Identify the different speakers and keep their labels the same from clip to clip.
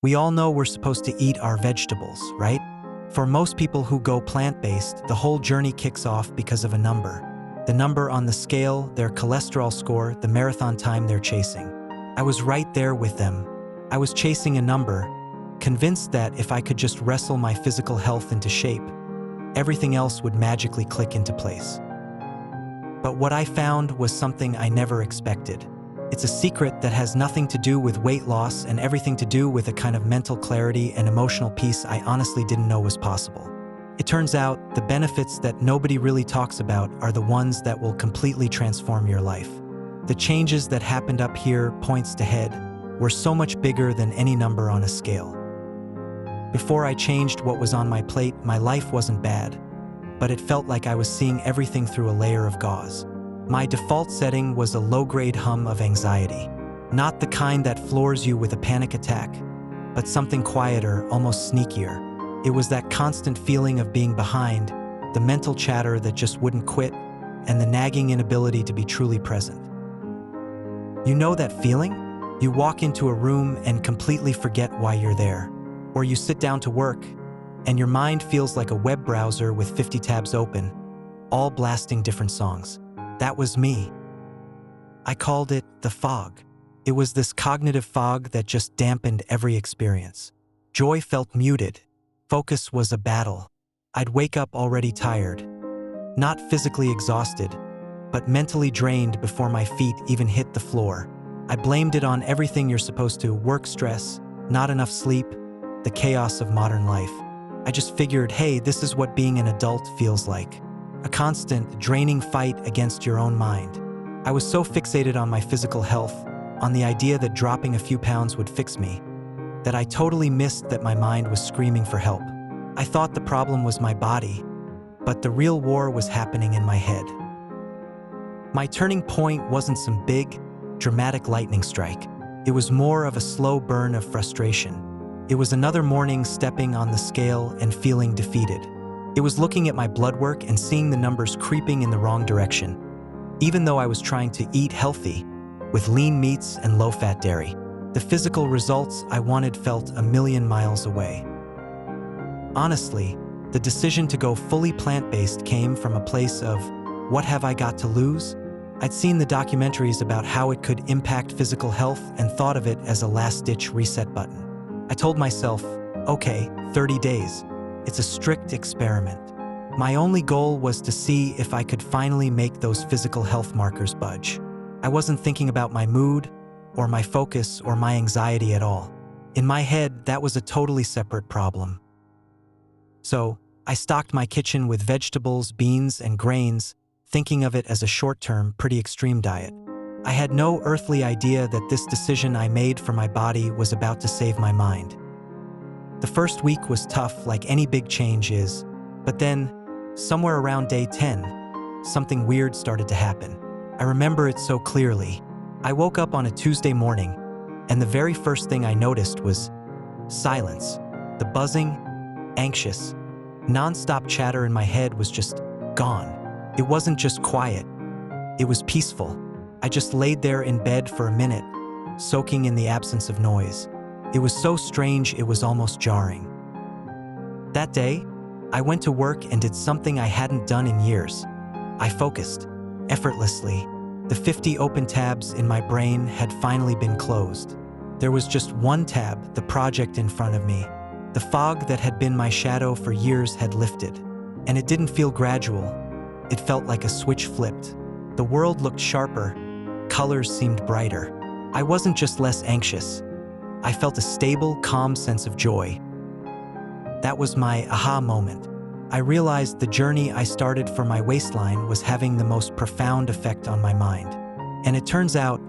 Speaker 1: We all know we're supposed to eat our vegetables, right? For most people who go plant-based, the whole journey kicks off because of a number. The number on the scale, their cholesterol score, the marathon time they're chasing. I was right there with them. I was chasing a number, convinced that if I could just wrestle my physical health into shape, everything else would magically click into place. But what I found was something I never expected. It's a secret that has nothing to do with weight loss and everything to do with a kind of mental clarity and emotional peace I honestly didn't know was possible. It turns out the benefits that nobody really talks about are the ones that will completely transform your life. The changes that happened up here, points to head, were so much bigger than any number on a scale. Before I changed what was on my plate, my life wasn't bad, but it felt like I was seeing everything through a layer of gauze. My default setting was a low-grade hum of anxiety. Not the kind that floors you with a panic attack, but something quieter, almost sneakier. It was that constant feeling of being behind, the mental chatter that just wouldn't quit, and the nagging inability to be truly present. You know that feeling? You walk into a room and completely forget why you're there. Or you sit down to work, and your mind feels like a web browser with 50 tabs open, all blasting different songs. That was me. I called it the fog. It was this cognitive fog that just dampened every experience. Joy felt muted. Focus was a battle. I'd wake up already tired. Not physically exhausted, but mentally drained before my feet even hit the floor. I blamed it on everything you're supposed to: work stress, not enough sleep, the chaos of modern life. I just figured, hey, this is what being an adult feels like. A constant, draining fight against your own mind. I was so fixated on my physical health, on the idea that dropping a few pounds would fix me, that I totally missed that my mind was screaming for help. I thought the problem was my body, but the real war was happening in my head. My turning point wasn't some big, dramatic lightning strike. It was more of a slow burn of frustration. It was another morning stepping on the scale and feeling defeated. It was looking at my blood work and seeing the numbers creeping in the wrong direction. Even though I was trying to eat healthy, with lean meats and low-fat dairy, the physical results I wanted felt a million miles away. Honestly, the decision to go fully plant-based came from a place of, what have I got to lose? I'd seen the documentaries about how it could impact physical health and thought of it as a last-ditch reset button. I told myself, okay, 30 days. It's a strict experiment. My only goal was to see if I could finally make those physical health markers budge. I wasn't thinking about my mood, or my focus, or my anxiety at all. In my head, that was a totally separate problem. So, I stocked my kitchen with vegetables, beans, and grains, thinking of it as a short-term, pretty extreme diet. I had no earthly idea that this decision I made for my body was about to save my mind. The first week was tough, like any big change is, but then, somewhere around day 10, something weird started to happen. I remember it so clearly. I woke up on a Tuesday morning, and the very first thing I noticed was silence. The buzzing, anxious, non-stop chatter in my head was just gone. It wasn't just quiet, it was peaceful. I just laid there in bed for a minute, soaking in the absence of noise. It was so strange it was almost jarring. That day, I went to work and did something I hadn't done in years. I focused, effortlessly. The 50 open tabs in my brain had finally been closed. There was just one tab, the project in front of me. The fog that had been my shadow for years had lifted. And it didn't feel gradual. It felt like a switch flipped. The world looked sharper. Colors seemed brighter. I wasn't just less anxious. I felt a stable, calm sense of joy. That was my aha moment. I realized the journey I started for my waistline was having the most profound effect on my mind. And it turns out,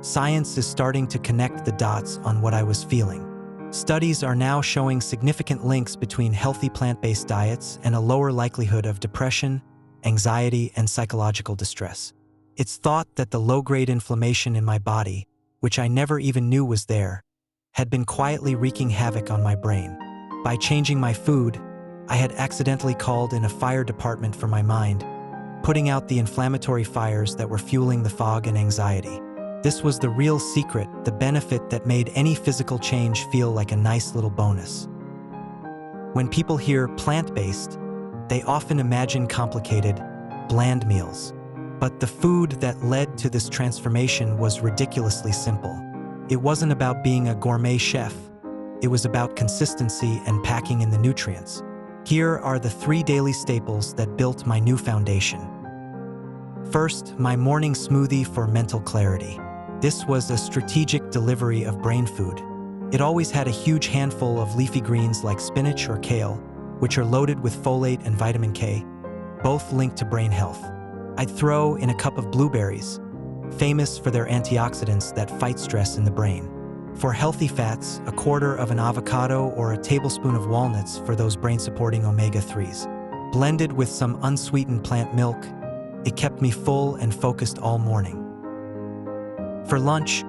Speaker 1: science is starting to connect the dots on what I was feeling. Studies are now showing significant links between healthy plant-based diets and a lower likelihood of depression, anxiety, and psychological distress. It's thought that the low-grade inflammation in my body, which I never even knew was there, had been quietly wreaking havoc on my brain. By changing my food, I had accidentally called in a fire department for my mind, putting out the inflammatory fires that were fueling the fog and anxiety. This was the real secret, the benefit that made any physical change feel like a nice little bonus. When people hear plant-based, they often imagine complicated, bland meals. But the food that led to this transformation was ridiculously simple. It wasn't about being a gourmet chef. It was about consistency and packing in the nutrients. Here are the 3 daily staples that built my new foundation. First, my morning smoothie for mental clarity. This was a strategic delivery of brain food. It always had a huge handful of leafy greens like spinach or kale, which are loaded with folate and vitamin K, both linked to brain health. I'd throw in a cup of blueberries, famous for their antioxidants that fight stress in the brain. For healthy fats, a quarter of an avocado or a tablespoon of walnuts for those brain-supporting omega-3s. Blended with some unsweetened plant milk, it kept me full and focused all morning. For lunch,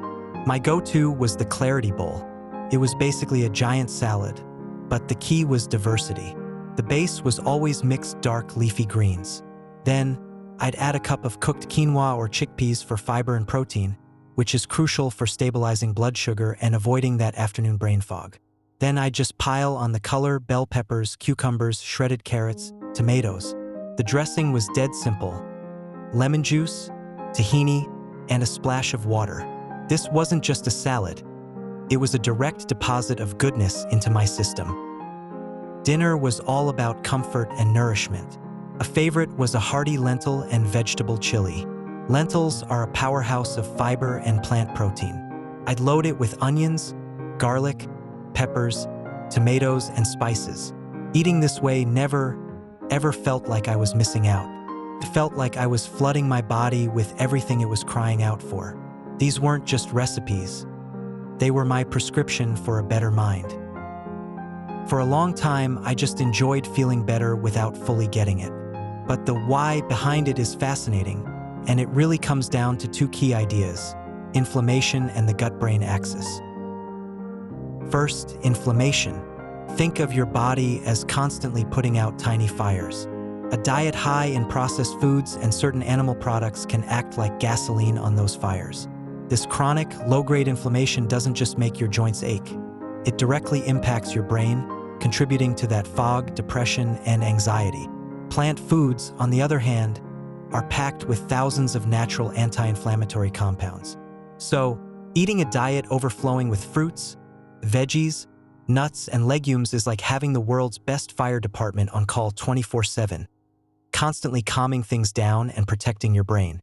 Speaker 1: my go-to was the Clarity Bowl. It was basically a giant salad, but the key was diversity. The base was always mixed dark leafy greens. Then, I'd add a cup of cooked quinoa or chickpeas for fiber and protein, which is crucial for stabilizing blood sugar and avoiding that afternoon brain fog. Then I'd just pile on the color, bell peppers, cucumbers, shredded carrots, tomatoes. The dressing was dead simple: lemon juice, tahini, and a splash of water. This wasn't just a salad. It was a direct deposit of goodness into my system. Dinner was all about comfort and nourishment. A favorite was a hearty lentil and vegetable chili. Lentils are a powerhouse of fiber and plant protein. I'd load it with onions, garlic, peppers, tomatoes, and spices. Eating this way never, ever felt like I was missing out. It felt like I was flooding my body with everything it was crying out for. These weren't just recipes. They were my prescription for a better mind. For a long time, I just enjoyed feeling better without fully getting it. But the why behind it is fascinating, and it really comes down to 2 key ideas: inflammation and the gut-brain axis. First, inflammation. Think of your body as constantly putting out tiny fires. A diet high in processed foods and certain animal products can act like gasoline on those fires. This chronic, low-grade inflammation doesn't just make your joints ache. It directly impacts your brain, contributing to that fog, depression, and anxiety. Plant foods, on the other hand, are packed with thousands of natural anti-inflammatory compounds. So, eating a diet overflowing with fruits, veggies, nuts, and legumes is like having the world's best fire department on call 24/7, constantly calming things down and protecting your brain.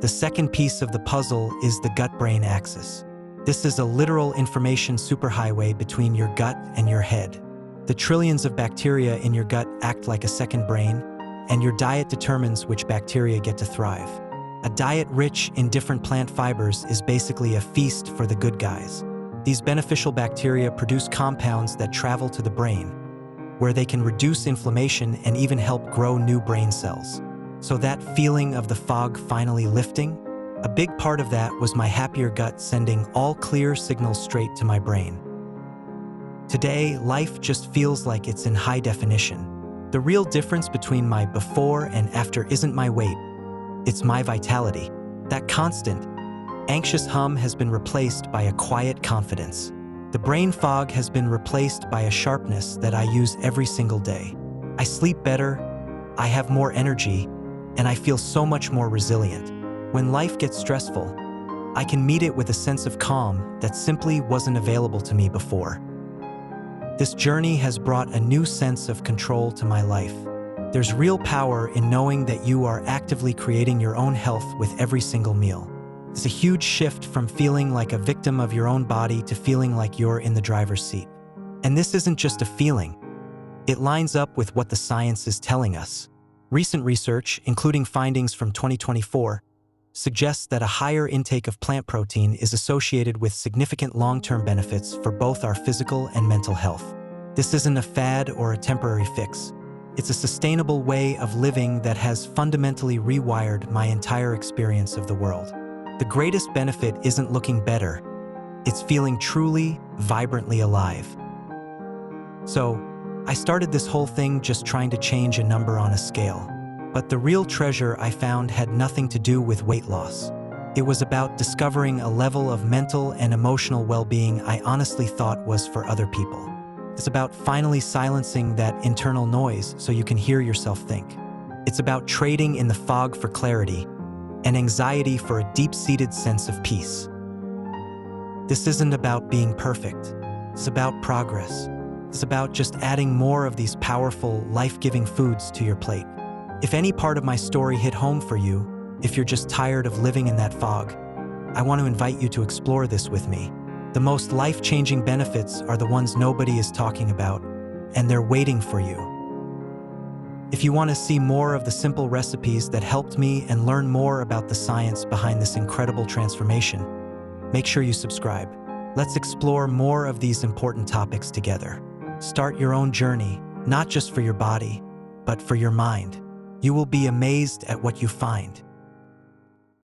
Speaker 1: The second piece of the puzzle is the gut-brain axis. This is a literal information superhighway between your gut and your head. The trillions of bacteria in your gut act like a second brain, and your diet determines which bacteria get to thrive. A diet rich in different plant fibers is basically a feast for the good guys. These beneficial bacteria produce compounds that travel to the brain, where they can reduce inflammation and even help grow new brain cells. So that feeling of the fog finally lifting, a big part of that was my happier gut sending all clear signals straight to my brain. Today, life just feels like it's in high definition. The real difference between my before and after isn't my weight, it's my vitality. That constant, anxious hum has been replaced by a quiet confidence. The brain fog has been replaced by a sharpness that I use every single day. I sleep better, I have more energy, and I feel so much more resilient. When life gets stressful, I can meet it with a sense of calm that simply wasn't available to me before. This journey has brought a new sense of control to my life. There's real power in knowing that you are actively creating your own health with every single meal. It's a huge shift from feeling like a victim of your own body to feeling like you're in the driver's seat. And this isn't just a feeling. It lines up with what the science is telling us. Recent research, including findings from 2024, suggests that a higher intake of plant protein is associated with significant long-term benefits for both our physical and mental health. This isn't a fad or a temporary fix. It's a sustainable way of living that has fundamentally rewired my entire experience of the world. The greatest benefit isn't looking better. It's feeling truly, vibrantly alive. So, I started this whole thing just trying to change a number on a scale. But the real treasure I found had nothing to do with weight loss. It was about discovering a level of mental and emotional well-being I honestly thought was for other people. It's about finally silencing that internal noise so you can hear yourself think. It's about trading in the fog for clarity and anxiety for a deep-seated sense of peace. This isn't about being perfect. It's about progress. It's about just adding more of these powerful, life-giving foods to your plate. If any part of my story hit home for you, if you're just tired of living in that fog, I want to invite you to explore this with me. The most life-changing benefits are the ones nobody is talking about, and they're waiting for you. If you want to see more of the simple recipes that helped me and learn more about the science behind this incredible transformation, make sure you subscribe. Let's explore more of these important topics together. Start your own journey, not just for your body, but for your mind. You will be amazed at what you find.